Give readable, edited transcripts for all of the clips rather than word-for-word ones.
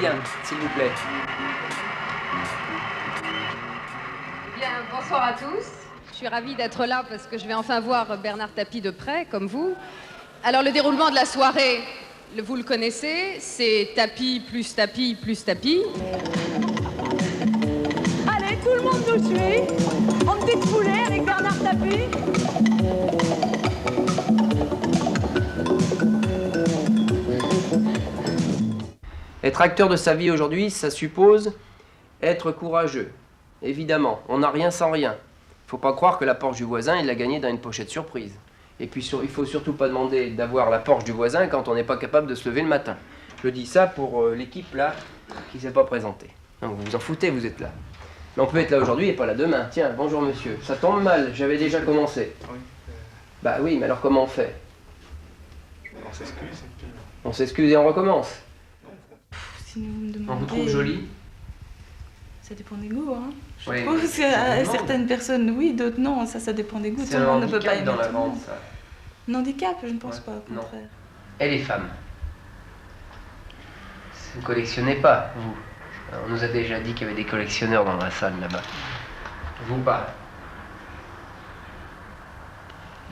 bien, s'il vous plaît. Bien, bonsoir à tous. Je suis ravie d'être là parce que je vais enfin voir Bernard Tapie de près, comme vous. Alors, le déroulement de la soirée, vous le connaissez, c'est tapis plus tapis plus tapis. Allez, tout le monde nous suit. En petite foulée avec Bernard Tapie. Être acteur de sa vie aujourd'hui, ça suppose être courageux. Évidemment, on n'a rien sans rien. Il ne faut pas croire que la Porsche du voisin, il l'a gagnée dans une pochette surprise. Et puis, il ne faut surtout pas demander d'avoir la Porsche du voisin quand on n'est pas capable de se lever le matin. Je dis ça pour l'équipe là, qui ne s'est pas présentée. Donc vous vous en foutez, vous êtes là. Mais on peut être là aujourd'hui et pas là demain. Tiens, bonjour monsieur. Ça tombe mal, j'avais déjà commencé. Oui. Bah oui, mais alors comment on fait? On s'excuse. On s'excuse et on recommence. Si vous me On demandez, vous trouve jolie? ça dépend des goûts, hein. Je Oui, trouve ça que dépend. certaines personnes, oui, d'autres non. Ça dépend des goûts. C'est Tout le un monde ne peut pas handicap aimer dans la tout le monde. vente, ça. Un handicap, je ne pense Ouais, pas, au non. contraire. Et les femmes? Vous collectionnez pas, vous? On nous a déjà dit qu'il y avait des collectionneurs dans la salle là-bas. Vous pas?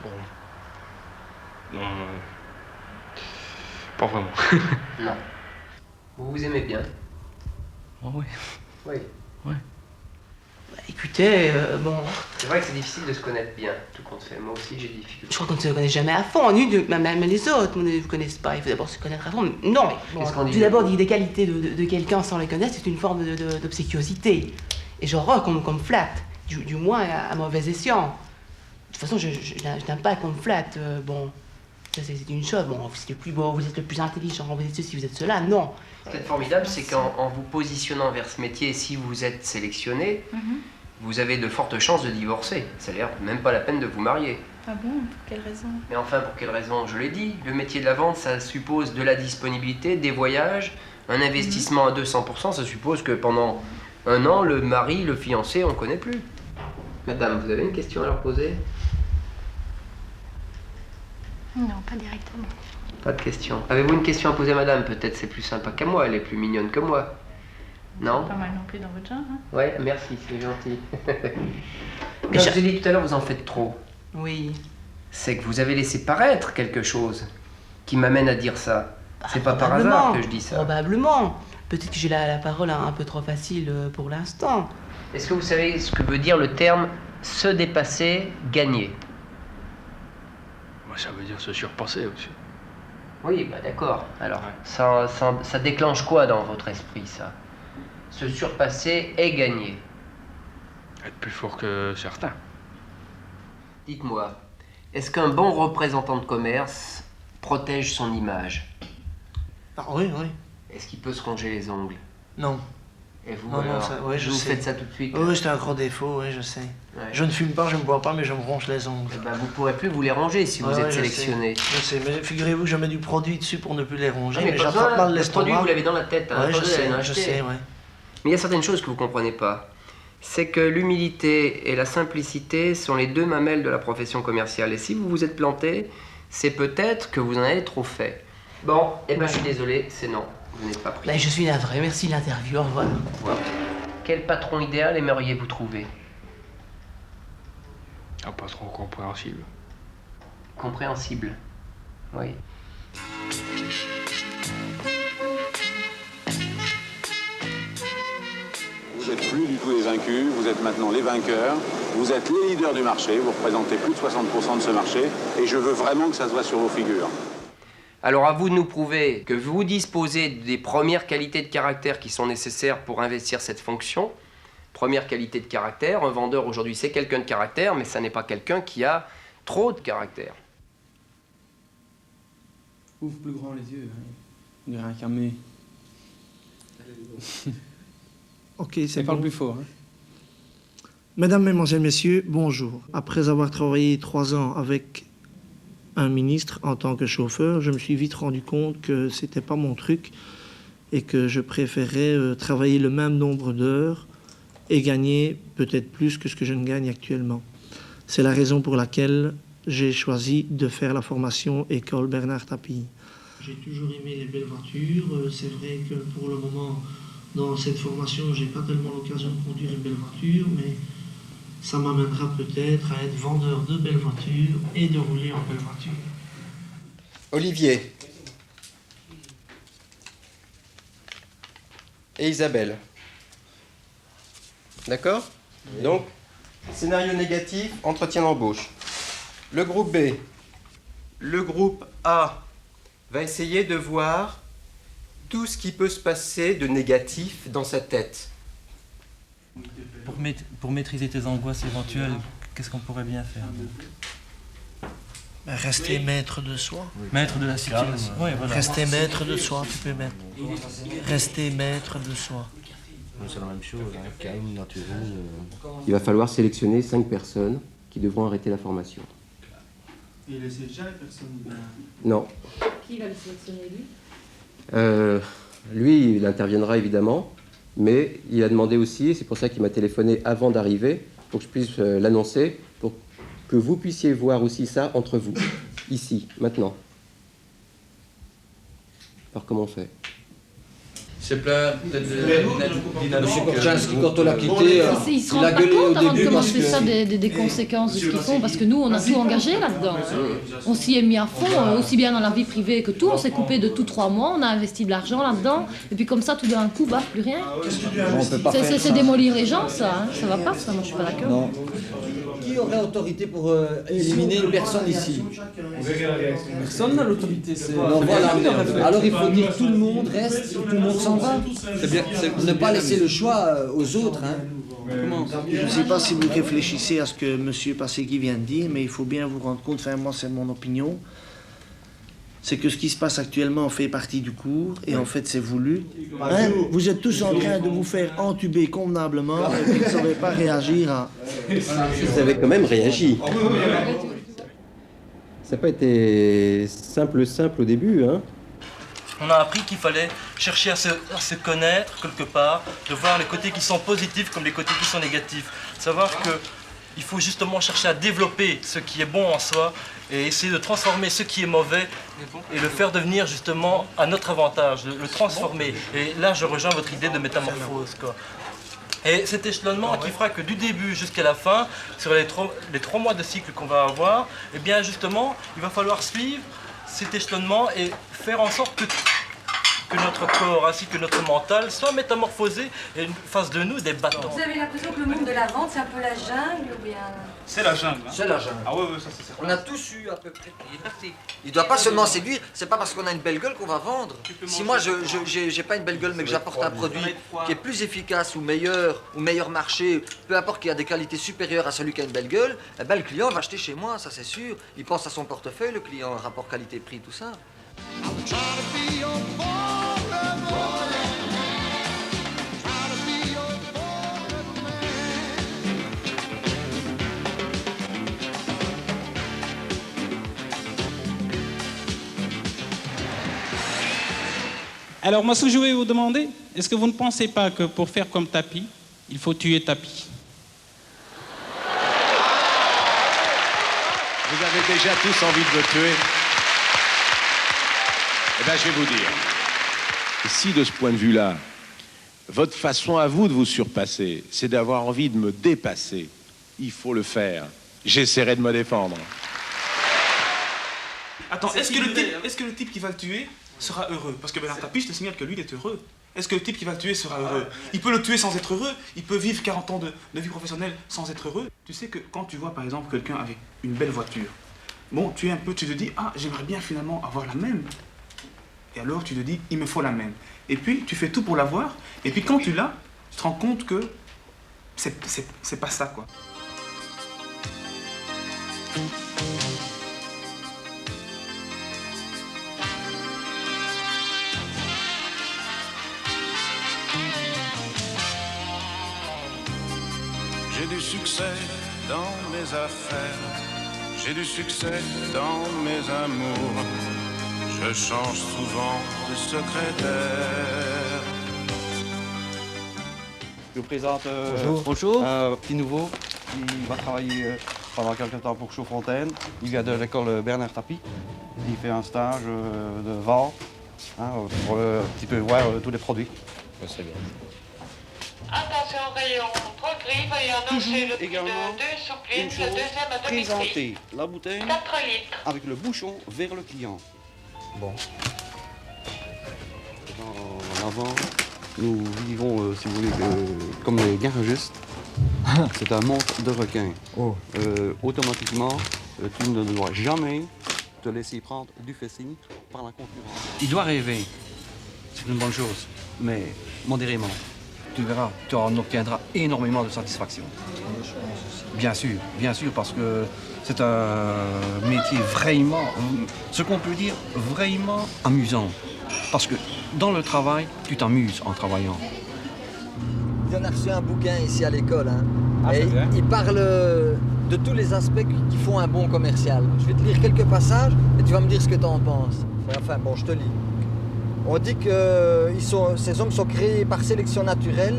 Bon. Non. Pas vraiment. Non. Vous vous aimez bien? Oh oui. Oui. Bah, écoutez, bon, C'est vrai que c'est difficile de se connaître bien, tout compte fait. Moi aussi, j'ai des difficultés. je crois qu'on ne se connaît jamais à fond, même les autres, on ne vous connaissent pas, il faut d'abord se connaître à fond. Non, mais bon, Qu'est-ce qu'on dit tout d'abord, dire des qualités de quelqu'un sans les connaître, c'est une forme d'obséquiosité. Et genre qu'on me flatte, du moins à mauvais escient. De toute façon, je n'aime pas qu'on me flatte, bon, ça c'est une chose, bon, vous êtes le plus beau, vous êtes le plus intelligent, vous êtes ceci, vous êtes cela, non. Ce qui est formidable, c'est qu'en vous positionnant vers ce métier, si vous êtes sélectionné, vous avez de fortes chances de divorcer. Ça a l'air même pas la peine de vous marier. Ah bon? Pour quelle raison? Mais enfin, pour quelle raison? Je l'ai dit, le métier de la vente, ça suppose de la disponibilité, des voyages, un investissement à 200%, ça suppose que pendant un an, le mari, le fiancé, on ne connaît plus. Madame, vous avez une question à leur poser? Non, pas directement. Pas de question. Avez-vous une question à poser à madame? Peut-être c'est plus sympa qu'à moi, elle est plus mignonne que moi. Non? Pas mal non plus dans votre genre, hein? Ouais, merci, c'est gentil. Comme je vous ai dit tout à l'heure, vous en faites trop. Oui. C'est que vous avez laissé paraître quelque chose qui m'amène à dire ça. C'est pas par Probablement. hasard que je dis ça. Probablement. Peut-être que j'ai la parole un peu trop facile pour l'instant. Est-ce que vous savez ce que veut dire le terme se dépasser, gagner? Moi, ça veut dire se surpasser aussi. Oui, bah d'accord. Alors, Ouais. ça déclenche quoi dans votre esprit, ça? Se surpasser et gagner. Être plus fort que certains. Dites-moi, est-ce qu'un bon représentant de commerce protège son image? Ah, oui, oui. Est-ce qu'il peut se ronger les ongles? Non. Et vous, Non, non, alors, ça- ouais, je vous sais. faites ça tout de suite? Oui, c'est un gros défaut, oui, je sais. Ouais. Je ne fume pas, je ne bois pas, mais je me ronge les ongles. Eh ben, vous pourrez plus vous les ronger si vous Ouais, êtes ouais, je sélectionné. Je sais, mais figurez-vous que je mets du produit dessus pour ne plus les ronger, Ah, mais mais pas j'attrape besoin, mal le produit, l'estomac. vous l'avez dans la tête. Hein, Ouais, pas besoin d'aller en je acheter. sais, ouais. Mais il y a certaines choses que vous comprenez pas. C'est que l'humilité et la simplicité sont les deux mamelles de la profession commerciale. Et si vous vous êtes planté, c'est peut-être que vous en avez trop fait. Bon, eh ben je suis désolé, c'est non. Vous n'êtes pas pris. Là, je suis navré, merci de l'interview, au revoir. Voilà. Quel patron idéal aimeriez-vous trouver? Un patron compréhensible. Compréhensible. Oui. Vous n'êtes plus du tout les vaincus, vous êtes maintenant les vainqueurs. Vous êtes les leaders du marché, vous représentez plus de 60% de ce marché. Et je veux vraiment que ça se voit sur vos figures. Alors à vous de nous prouver que vous disposez des premières qualités de caractère qui sont nécessaires pour investir cette fonction. Première qualité de caractère, un vendeur aujourd'hui c'est quelqu'un de caractère, mais ça n'est pas quelqu'un qui a trop de caractère. Ouvre plus grand les yeux, hein. On dirait un camé. Ok, Et c'est parle bon. plus fort, hein. Mesdames, Mesdemoiselles, Messieurs, bonjour. Après avoir travaillé 3 ans avec un ministre en tant que chauffeur, je me suis vite rendu compte que c'était pas mon truc et que je préférais travailler le même nombre d'heures et gagner peut-être plus que ce que je ne gagne actuellement. C'est la raison pour laquelle j'ai choisi de faire la formation École Bernard Tapie. J'ai toujours aimé les belles voitures. C'est vrai que pour le moment, dans cette formation, j'ai pas tellement l'occasion de conduire une belle voiture, mais ça m'amènera peut-être à être vendeur de belles voitures et de rouler en belle voiture. Olivier. Et Isabelle. D'accord? Donc, scénario négatif, entretien d'embauche. Le groupe B. Le groupe A va essayer de voir tout ce qui peut se passer de négatif dans sa tête. Pour maîtriser tes angoisses éventuelles, qu'est-ce qu'on pourrait bien faire? Rester maître de soi. Maître de la situation. Ouais, voilà. Rester maître de soi, tu peux mettre. Rester maître de soi. C'est la même chose, hein. Calme, naturel. Il va falloir sélectionner 5 personnes qui devront arrêter la formation. Et laisser jamais personne. Non. Qui va le sélectionner, lui? Lui, il interviendra évidemment, mais il a demandé aussi, et c'est pour ça qu'il m'a téléphoné avant d'arriver, pour que je puisse l'annoncer, pour que vous puissiez voir aussi ça entre vous, ici, maintenant. Alors comment on fait? C'est plein de Monsieur Korczynski, quand on l'a quitté, Ils se il a rendent pas gueulé au compte avant de début parce commencer que... ça des conséquences de ce qu'ils font, parce que nous, on a tout engagé là-dedans. On s'y est mis à fond, aussi bien dans la vie privée que tout. On s'est coupé de tout 3 mois, on a investi de l'argent là-dedans, et puis comme ça, tout d'un coup, bah, plus rien. On peut pas faire C'est ça. démolir les gens, ça. Hein. Ça va pas, ça. Moi, je suis pas d'accord. Non. Qui aurait autorité pour éliminer une personne ici? Personne n'a l'autorité. Non, voilà. Alors il faut dire tout le monde reste, tout le monde s'en va. Ne pas laisser le choix aux autres. Hein. Comment? Je ne sais pas si vous réfléchissez à ce que M. Passégui vient de dire, mais il faut bien vous rendre compte, enfin moi c'est mon opinion, c'est que ce qui se passe actuellement fait partie du cours, et en fait c'est voulu. Hein? Vous êtes tous en train de vous faire entuber convenablement, et puis vous ne savez pas réagir à... Vous avez quand même réagi. Ça n'a pas été simple au début, hein. On a appris qu'il fallait chercher à se connaître quelque part, de voir les côtés qui sont positifs comme les côtés qui sont négatifs. Savoir qu'il faut justement chercher à développer ce qui est bon en soi et essayer de transformer ce qui est mauvais et le faire devenir justement à notre avantage, le transformer. Et là, je rejoins votre idée de métamorphose, quoi. Et cet échelonnement qui fera que du début jusqu'à la fin, sur les 3 mois de cycle qu'on va avoir, eh bien justement, il va falloir suivre cet échelonnement et faire en sorte que notre corps ainsi que notre mental soit métamorphosé et fasse de nous des bâtons. Vous avez l'impression que le monde de la vente, c'est un peu la jungle ou bien... C'est la jungle. Hein. C'est la jungle. Ah ouais, ça c'est certain. On a tous eu à peu près. Il ne doit pas seulement séduire, c'est pas parce qu'on a une belle gueule qu'on va vendre. Si moi j'ai pas une belle gueule mais que j'apporte un produit qui est plus efficace ou meilleur marché, peu importe qu'il a des qualités supérieures à celui qui a une belle gueule, eh ben, le client va acheter chez moi, ça c'est sûr. Il pense à son portefeuille, le client, rapport qualité-prix, tout ça. Alors moi, ce que je vais vous demander, est-ce que vous ne pensez pas que pour faire comme Tapi, il faut tuer Tapi? Vous avez déjà tous envie de me tuer. Eh bien, je vais vous dire. Si, de ce point de vue-là, votre façon à vous de vous surpasser, c'est d'avoir envie de me dépasser, il faut le faire. J'essaierai de me défendre. Attends, est-ce que le type qui va le tuer sera heureux? Parce que Bernard Tapie, je te signale que lui, il est heureux. Est-ce que le type qui va le tuer sera heureux? Il peut le tuer sans être heureux, il peut vivre 40 ans de vie professionnelle sans être heureux. Tu sais que quand tu vois par exemple quelqu'un avec une belle voiture, bon, tu te dis, ah, j'aimerais bien finalement avoir la même. Et alors tu te dis, il me faut la même. Et puis tu fais tout pour l'avoir, et puis quand tu l'as, tu te rends compte que c'est pas ça, quoi. J'ai du succès dans mes affaires, j'ai du succès dans mes amours, je change souvent de secrétaire. Je vous présente Bonjour. un petit nouveau qui va travailler pendant quelques temps pour Chaudfontaine. Il vient de l'école Bernard Tapie. Il fait un stage de vente pour un petit peu voir tous les produits. C'est bien. Attention rayon trop gris, veuillez annoncer le prix de 2 souplines, Une le chose, deuxième à demi-prix. présenter la bouteille 4 litres. avec le bouchon vers le client. Bon. En avant, nous vivons, si vous voulez, comme les garagistes. C'est un monde de requins. Automatiquement, tu ne dois jamais te laisser prendre du fessing par la concurrence. Il doit rêver. C'est une bonne chose, mais modérément. Tu verras, tu en obtiendras énormément de satisfaction. Bien sûr, parce que c'est un métier vraiment, ce qu'on peut dire, vraiment amusant. Parce que dans le travail, tu t'amuses en travaillant. On a reçu un bouquin ici à l'école. Et il parle de tous les aspects qui font un bon commercial. Je vais te lire quelques passages et tu vas me dire ce que tu en penses. Enfin, bon, je te lis. On dit que ces hommes sont créés par sélection naturelle.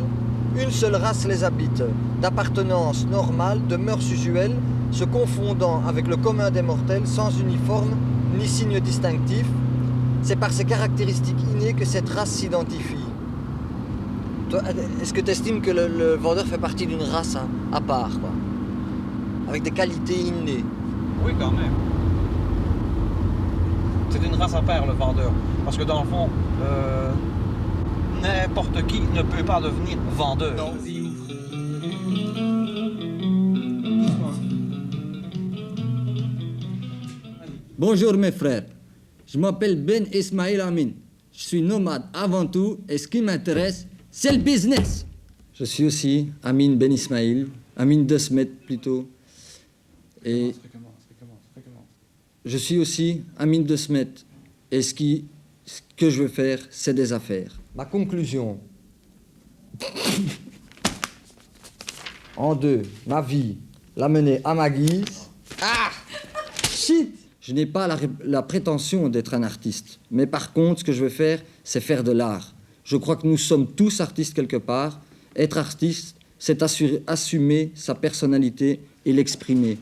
Une seule race les habite, d'appartenance normale, de mœurs usuelles, se confondant avec le commun des mortels, sans uniforme ni signe distinctif. C'est par ces caractéristiques innées que cette race s'identifie. Toi, est-ce que tu estimes que le vendeur fait partie d'une race à part, quoi, avec des qualités innées? Oui, quand même. C'est une race à part, le vendeur. Parce que dans le fond, n'importe qui ne peut pas devenir vendeur. Non. Bonjour mes frères, je m'appelle Ben Ismail Amin. Je suis nomade avant tout et ce qui m'intéresse, c'est le business. Je suis aussi Amin Ben Ismail, Amin De Smet plutôt. Et je suis aussi Amin De Smet. Et ce que je veux faire, c'est des affaires. Ma conclusion. En deux, ma vie, la mener à ma guise. Ah! Shit! Je n'ai pas la prétention d'être un artiste. Mais par contre, ce que je veux faire, c'est faire de l'art. Je crois que nous sommes tous artistes quelque part. Être artiste, c'est assumer sa personnalité et l'exprimer.